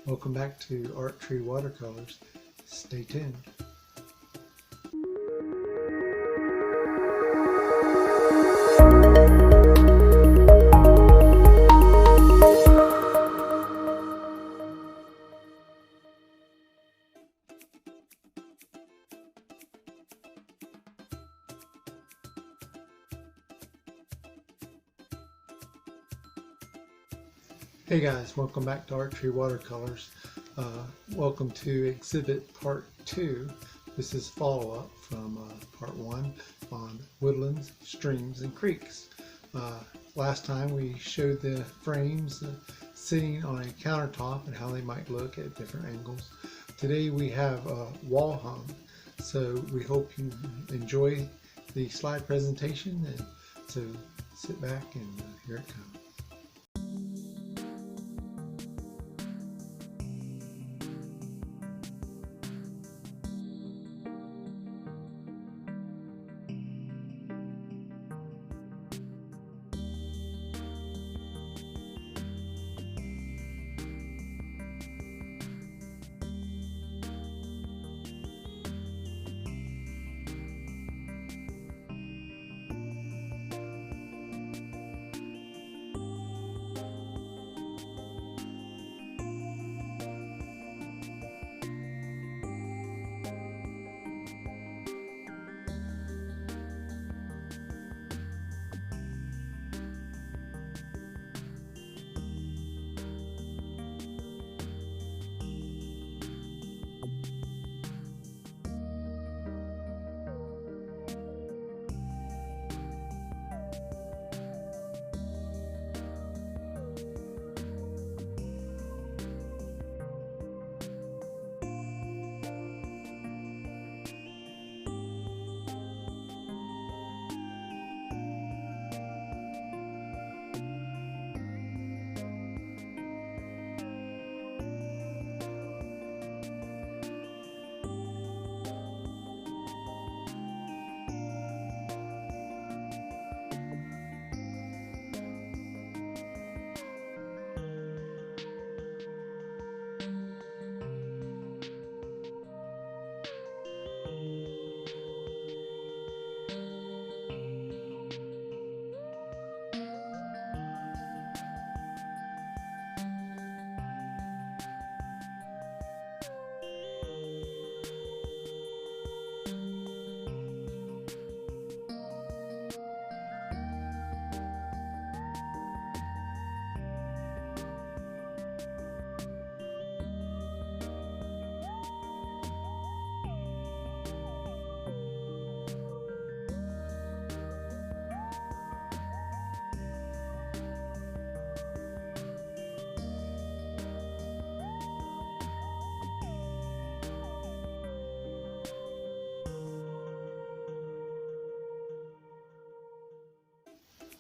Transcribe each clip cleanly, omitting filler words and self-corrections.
Welcome back to Artree Watercolors. Stay tuned. Hey guys, welcome back to Artree Watercolors. Welcome to exhibit part 2. This is follow-up from part 1 on woodlands, streams, and creeks. Last time we showed the frames sitting on a countertop and how they might look at different angles. Today we have wall hung, so we hope you enjoy the slide presentation, and so sit back and here it comes.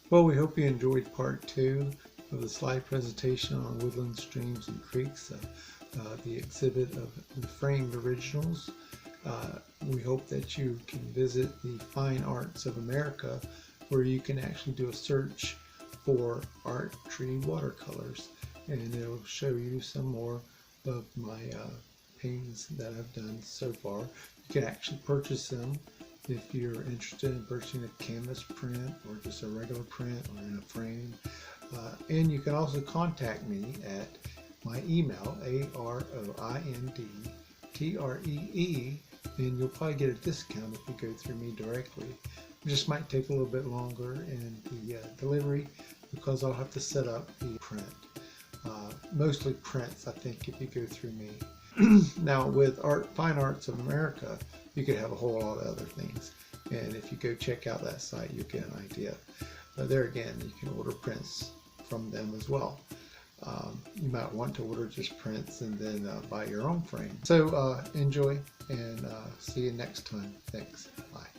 Well, we hope you enjoyed part 2 of the slide presentation on woodland, streams, and creeks, the exhibit of the framed originals. We hope that you can visit the Fine Arts of America, where you can actually do a search for Artree watercolors, and it'll show you some more of my paintings that I've done so far. You can actually purchase them if you're interested in purchasing a canvas print or just a regular print or in a frame. And you can also contact me at my email, AROINDTREE, and you'll probably get a discount if you go through me directly. It just might take a little bit longer in the delivery because I'll have to set up the print. Mostly prints, I think, if you go through me. Now with Fine Arts of America, you could have a whole lot of other things, and if you go check out that site, you'll get an idea. But there again, you can order prints from them as well. You might want to order just prints and then buy your own frame. So enjoy, and see you next time. Thanks. Bye.